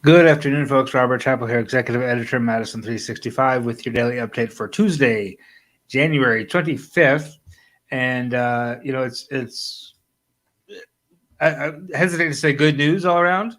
Good afternoon, folks. Robert Chappell here, Executive Editor, Madison365, with your daily update for Tuesday, January 25th. And, I hesitate to say good news all around,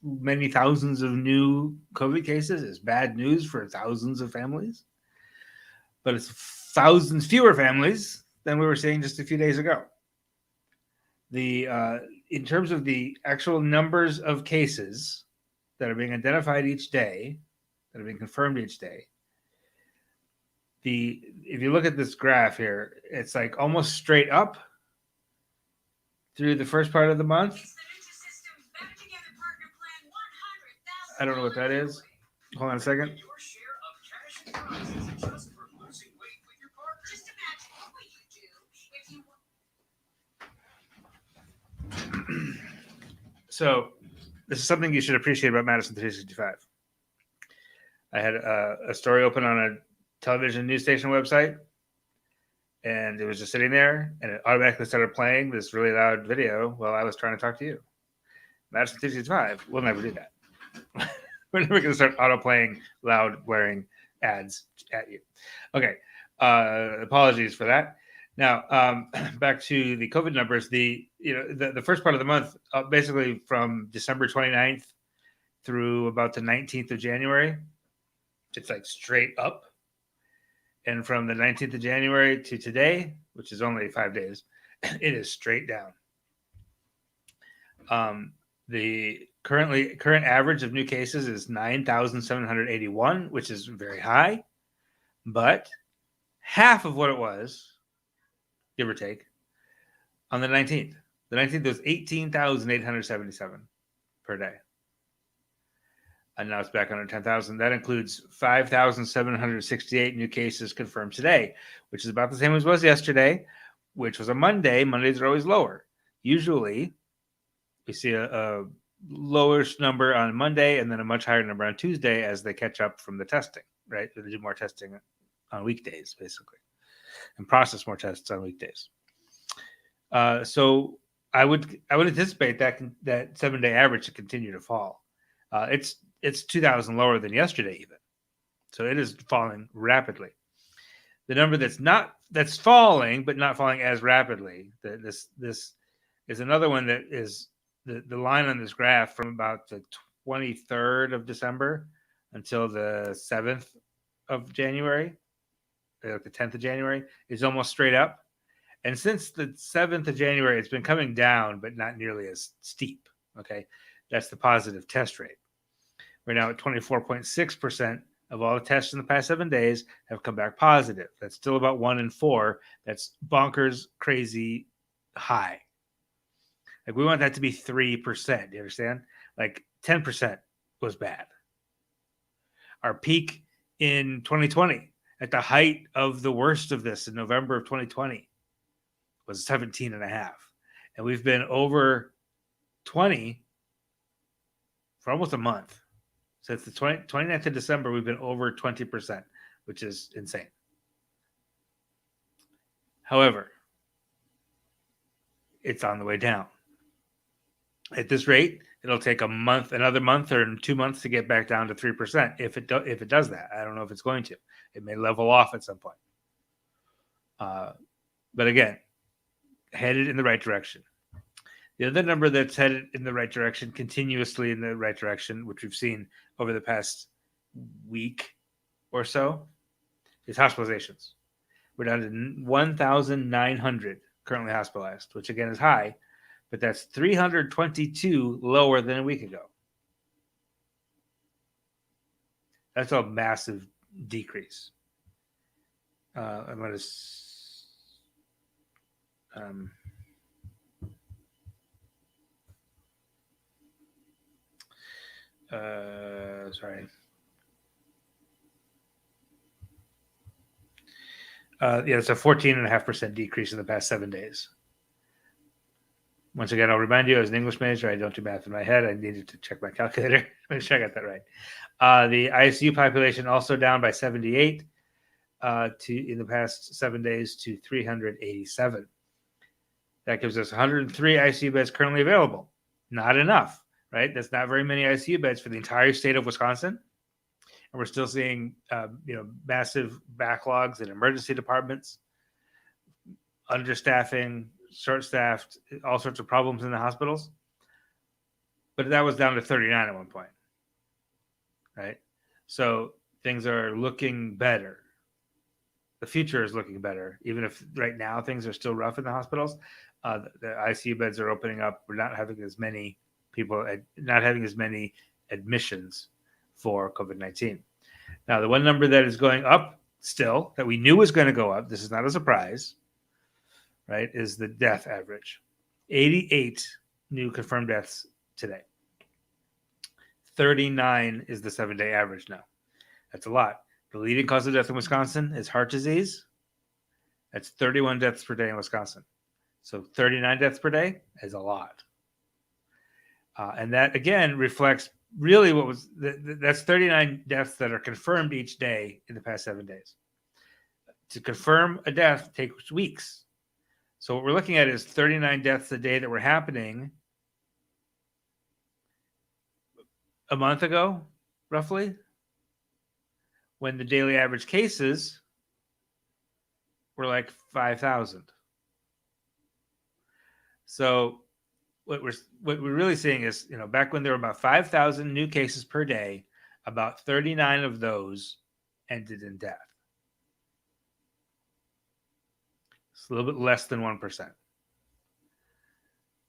many thousands of new COVID cases is bad news for thousands of families, but it's thousands fewer families than we were seeing just a few days ago. In terms of the actual numbers of cases that are being identified each day, that are being confirmed each day, if you look at this graph here, it's like almost straight up through the first part of the month. I don't know what that is. Hold on a second. So this is something you should appreciate about Madison365. I had a story open on a television news station website, and it was just sitting there, and it automatically started playing this really loud video while I was trying to talk to you. Madison365 will never do that. We're never going to start auto-playing loud, blaring ads at you. Okay, apologies for that. Now, back to the COVID numbers. The first part of the month, basically from December 29th through about the 19th of January, it's like straight up. And from the 19th of January to today, which is only 5 days, it is straight down. The current average of new cases is 9,781, which is very high, but half of what it was, give or take, on the 19th. The 19th was 18,877 per day. And now it's back under 10,000. That includes 5,768 new cases confirmed today, which is about the same as was yesterday, which was a Monday. Mondays are always lower. Usually, we see a lower number on Monday and then a much higher number on Tuesday as they catch up from the testing, right? They do more testing on weekdays, basically, and process more tests on weekdays. So I would anticipate that 7-day average to continue to fall. It's 2,000 lower than yesterday even, so it is falling rapidly. The number that's falling, but not falling as rapidly. This is another one that is the line on this graph from about the 23rd of December until the 7th of January, like the 10th of January, is almost straight up. And since the 7th of January, it's been coming down, but not nearly as steep. Okay, that's the positive test rate. We're now at 24.6% of all the tests in the past 7 days have come back positive. That's still about 1 in 4. That's bonkers, crazy high. Like, we want that to be 3%. You understand? Like 10% was bad. Our peak in 2020, at the height of the worst of this in November of 2020, was 17.5. And we've been over 20 for almost a month. Since the 29th of December, we've been over 20%, which is insane. However, it's on the way down. At this rate, it'll take another month or 2 months to get back down to 3%. If it does that, I don't know if it's going to. It may level off at some point. But again, headed in the right direction. The other number that's headed in the right direction, continuously in the right direction, which we've seen over the past week or so, is hospitalizations. We're down to 1,900 currently hospitalized, which again is high, but that's 322 lower than a week ago. That's a massive decrease. I'm going to... sorry. It's a 14.5% decrease in the past 7 days. Once again, I'll remind you, as an English major, I don't do math in my head. I needed to check my calculator. Make sure I got that right. The ICU population also down by 78 in the past 7 days to 387. That gives us 103 ICU beds currently available. Not enough. right? That's not very many ICU beds for the entire state of Wisconsin. And we're still seeing, massive backlogs in emergency departments, understaffing, short-staffed, all sorts of problems in the hospitals. But that was down to 39 at one point, right? So things are looking better. The future is looking better, even if right now things are still rough in the hospitals. The ICU beds are opening up. We're not having as many people, not having as many admissions for COVID-19. Now, the one number that is going up still, that we knew was going to go up, this is not a surprise, right, is the death average. 88 new confirmed deaths today. 39 is the 7-day average now. That's a lot. The leading cause of death in Wisconsin is heart disease. That's 31 deaths per day in Wisconsin. So 39 deaths per day is a lot. And that, again, reflects really what was, that's 39 deaths that are confirmed each day in the past 7 days. To confirm a death takes weeks. So what we're looking at is 39 deaths a day that were happening a month ago, roughly, when the daily average cases were like 5,000. So what we're really seeing is, back when there were about 5,000 new cases per day, about 39 of those ended in death. It's a little bit less than 1%.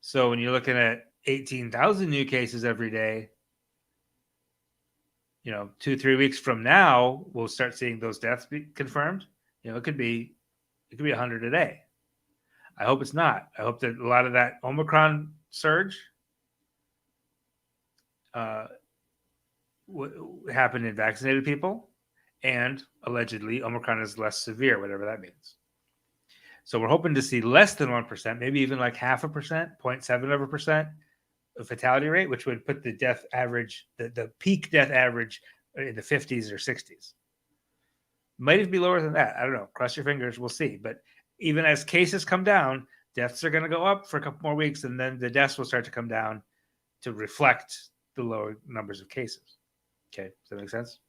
So when you're looking at 18,000 new cases every day, 2-3 weeks from now, we'll start seeing those deaths be confirmed. It could be 100 a day. I hope it's not. I hope that a lot of that Omicron surge happened in vaccinated people, and allegedly Omicron is less severe, whatever that means. So we're hoping to see less than 1%, maybe even like 0.5%, 0.7% of fatality rate, which would put the death average, the peak death average in the 50s or 60s. Might even be lower than that. I don't know. Cross your fingers. We'll see. But even as cases come down, deaths are going to go up for a couple more weeks, and then the deaths will start to come down to reflect the lower numbers of cases. Okay, does that make sense?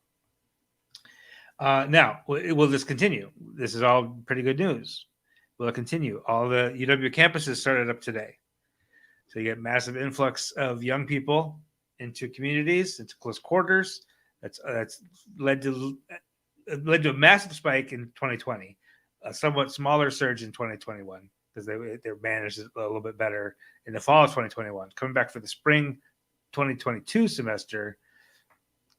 Now, will this continue? This is all pretty good news. Will it continue? All the UW campuses started up today. So you get massive influx of young people into communities, into close quarters. That's led to a massive spike in 2020, a somewhat smaller surge in 2021 because they managed it a little bit better in the fall of 2021. Coming back for the spring 2022 semester,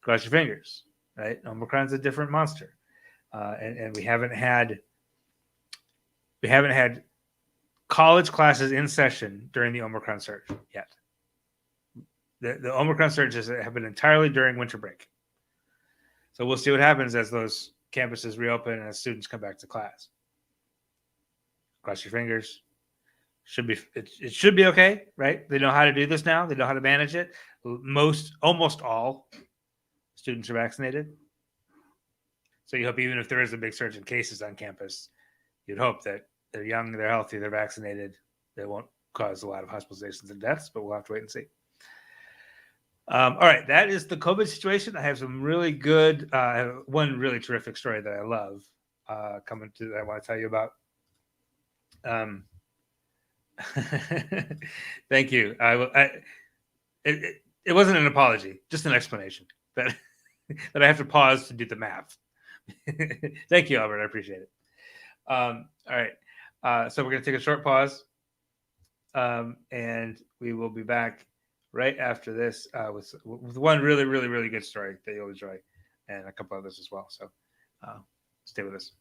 cross your fingers, right? Omicron's a different monster, and we haven't had college classes in session during the Omicron surge yet. The Omicron surges have been entirely during winter break. So we'll see what happens as those campuses reopen and as students come back to class. Cross your fingers. It should be okay, right? They know how to do this now. They know how to manage it. Almost all students are vaccinated. So you hope even if there is a big surge in cases on campus, you'd hope that they're young, they're healthy, they're vaccinated. They won't cause a lot of hospitalizations and deaths, but we'll have to wait and see. All right, that is the COVID situation. I have some really good, one really terrific story that I love coming to that I want to tell you about. Thank you. It wasn't an apology, just an explanation that I have to pause to do the math. Thank you, Albert. I appreciate it. All right. So we're going to take a short pause, and we will be back right after this with one really, really, really good story that you'll enjoy, and a couple others as well. So stay with us.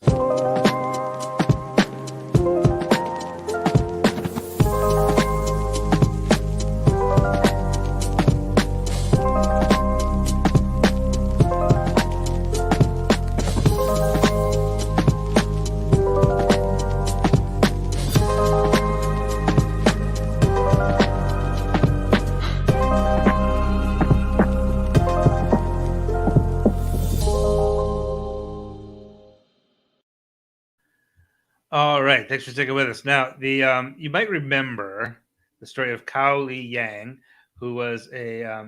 All right, thanks for sticking with us. Now, you might remember the story of Kao Li Yang, who was a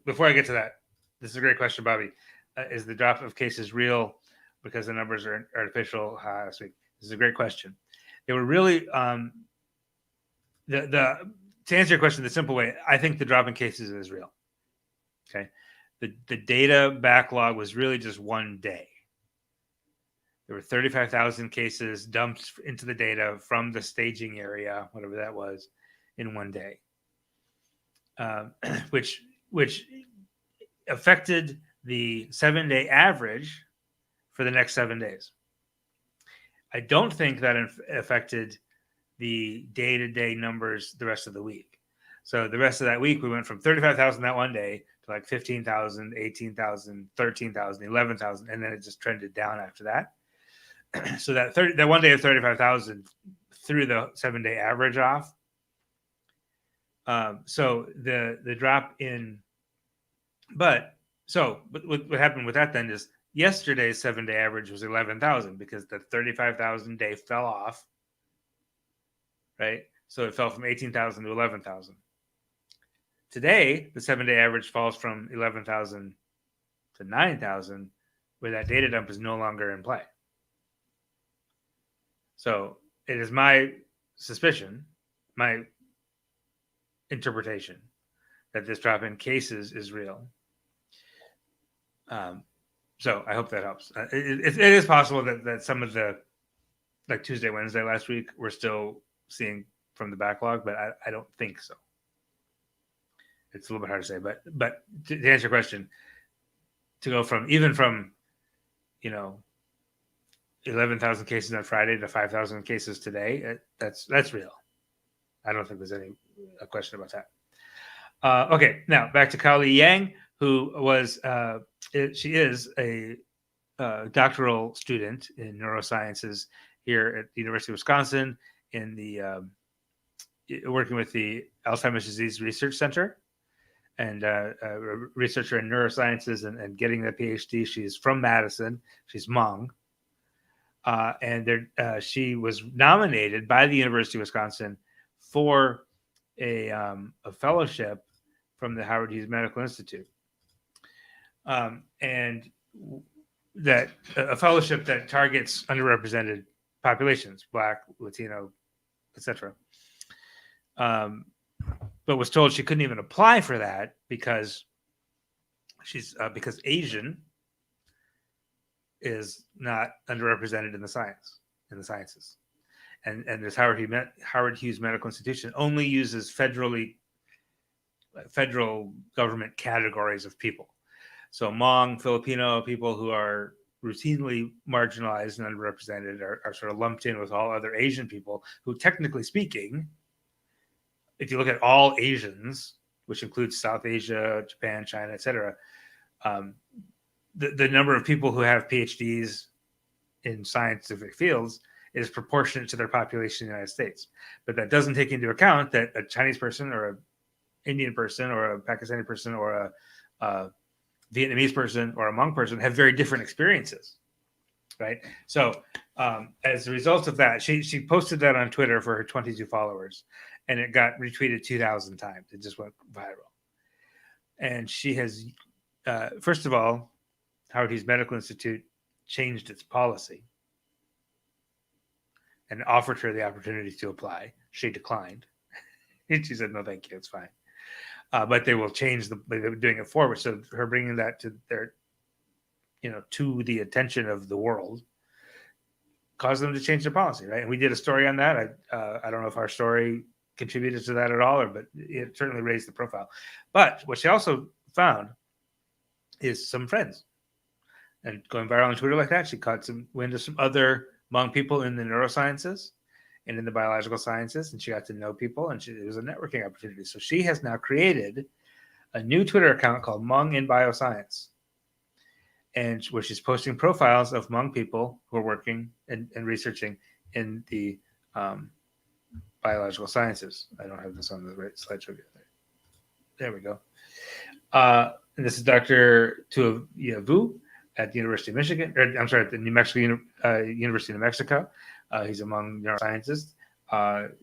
before I get to that, this is a great question, Bobby. Is the drop of cases real because the numbers are artificial last week? This is a great question. They were really the to answer your question the simple way. I think the drop in cases is real. Okay, the data backlog was really just one day. There were 35,000 cases dumped into the data from the staging area, whatever that was, in one day, which affected the 7-day average for the next 7 days. I don't think that affected the day-to-day numbers the rest of the week. So the rest of that week, we went from 35,000 that one day to like 15,000, 18,000, 13,000, 11,000, and then it just trended down after that. So that one day of 35,000 threw the 7-day average off. So the drop in, but what happened with that then is yesterday's 7-day average was 11,000 because the 35,000 day fell off, right? So it fell from 18,000 to 11,000. Today, the 7-day average falls from 11,000 to 9,000, where that data dump is no longer in play. So it is my suspicion, my interpretation, that this drop in cases is real. So I hope that helps. It is possible that some of the, like Tuesday, Wednesday last week, we're still seeing from the backlog, but I don't think so. It's a little bit hard to say, but to answer your question, to go from 11,000 cases on Friday to 5,000 cases today, that's real. I don't think there's a question about that. Okay, now back to Kaoli Yang, who was she is a doctoral student in neurosciences here at the University of Wisconsin in the working with the Alzheimer's Disease Research Center, and a researcher in neurosciences and getting the PhD. She's from Madison. She's Hmong. And she was nominated by the University of Wisconsin for a fellowship from the Howard Hughes Medical Institute, and that a fellowship that targets underrepresented populations, Black, Latino, etc. But was told she couldn't even apply for that because because Asian is not underrepresented in the sciences, and this Howard Hughes Medical Institution only uses federal government categories of people. So Hmong, Filipino people who are routinely marginalized and underrepresented are sort of lumped in with all other Asian people who, technically speaking, if you look at all Asians, which includes South Asia, Japan, China, etc., the number of people who have PhDs in scientific fields is proportionate to their population in the United States. But that doesn't take into account that a Chinese person or an Indian person or a Pakistani person or a Vietnamese person or a Hmong person have very different experiences, right? So as a result of that, she posted that on Twitter for her 22 followers, and it got retweeted 2,000 times. It just went viral. And she has, first of all, Howard Hughes Medical Institute changed its policy and offered her the opportunity to apply. She declined. She said, no, thank you, it's fine. But they will change they were doing it forward. So her bringing that to to the attention of the world caused them to change their policy, right? And we did a story on that. I don't know if our story contributed to that at all, but it certainly raised the profile. But what she also found is some friends. And going viral on Twitter like that, she caught some wind of some other Hmong people in the neurosciences and in the biological sciences, and she got to know people, and it was a networking opportunity. So she has now created a new Twitter account called Hmong in Bioscience, and where she's posting profiles of Hmong people who are working and researching in the biological sciences. I don't have this on the right slideshow yet. There we go. And this is Dr. Tuia Vu at the University of Michigan, at the University of New Mexico. He's a Hmong neuroscientist.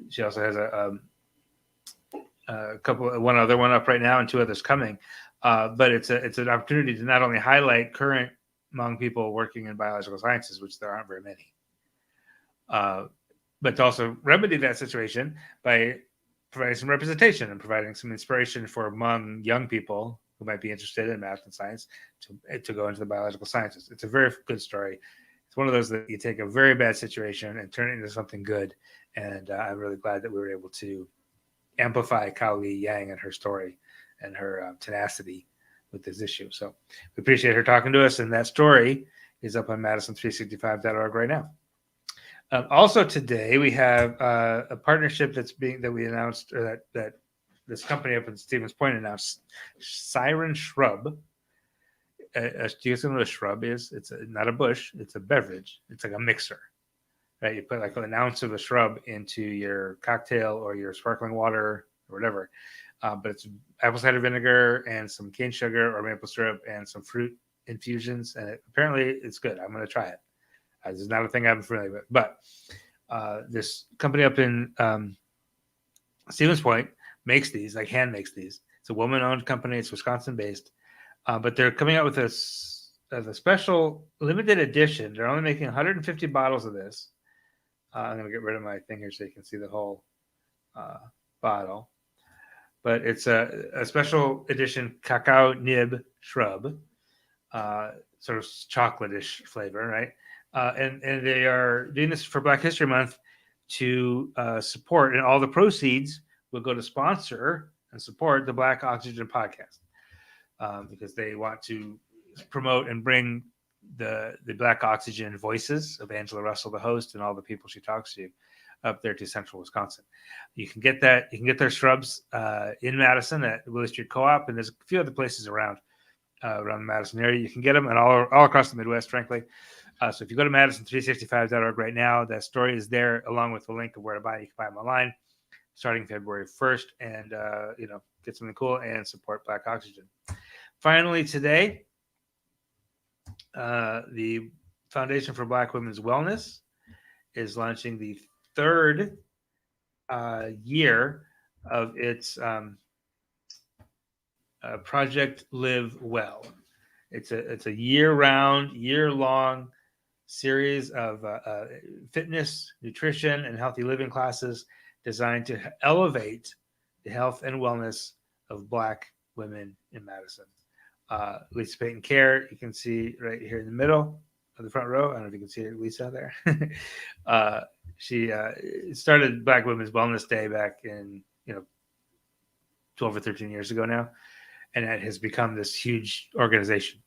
She also has one other one up right now and two others coming. But it's an opportunity to not only highlight current Hmong people working in biological sciences, which there aren't very many, but to also remedy that situation by providing some representation and providing some inspiration for Hmong young people who might be interested in math and science to go into the biological sciences. It's a very good story. It's one of those that you take a very bad situation and turn it into something good. And I'm really glad that we were able to amplify Kao Li Yang and her story and her tenacity with this issue. So we appreciate her talking to us. And that story is up on Madison365.org right now. Also today we have a partnership that we announced, or that this company up in Stevens Point announced, Siren Shrub. Do you guys know what a shrub is? It's not a bush. It's a beverage. It's like a mixer, right? You put like an ounce of a shrub into your cocktail or your sparkling water or whatever. But it's apple cider vinegar and some cane sugar or maple syrup and some fruit infusions. And apparently it's good. I'm going to try it. This is not a thing I'm familiar with. But this company up in Stevens Point makes these, like hand makes these. It's a woman-owned company. It's Wisconsin-based. But they're coming out with a special limited edition. They're only making 150 bottles of this. I'm going to get rid of my thing here so you can see the whole bottle. But it's a special edition cacao nib shrub, sort of chocolate-ish flavor, right? And they are doing this for Black History Month to support, and all the proceeds will go to sponsor and support the Black Oxygen podcast. Because they want to promote and bring the Black Oxygen voices of Angela Russell, the host, and all the people she talks to up there to Central Wisconsin. You can get that. You can get their shrubs in Madison at Willie Street Co-op, and there's a few other places around the Madison area. You can get them, and all across the Midwest, frankly. So if you go to Madison365.org right now, that story is there along with the link of where to buy. You can buy them online starting February 1st, and get something cool and support Black Oxygen. Finally, today, the Foundation for Black Women's Wellness is launching the third year of its Project Live Well. It's a year-round, year-long series of fitness, nutrition, and healthy living classes designed to elevate the health and wellness of Black women in Madison. Lisa Payton Care, you can see right here in the middle of the front row. I don't know if you can see Lisa there. She started Black Women's Wellness Day back in 12 or 13 years ago now, and it has become this huge organization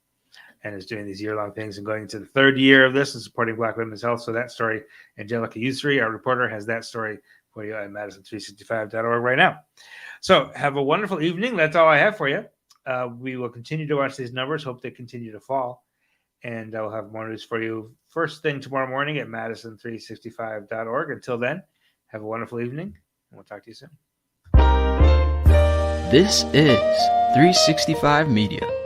and is doing these year-long things and going into the third year of this and supporting Black women's health. So that story, Angelica Usri, our reporter, has that story for you at Madison365.org right now. So have a wonderful evening. That's all I have for you. We will continue to watch these numbers. Hope they continue to fall. And I'll have more news for you first thing tomorrow morning at Madison365.org. Until then, have a wonderful evening, and we'll talk to you soon. This is 365 Media.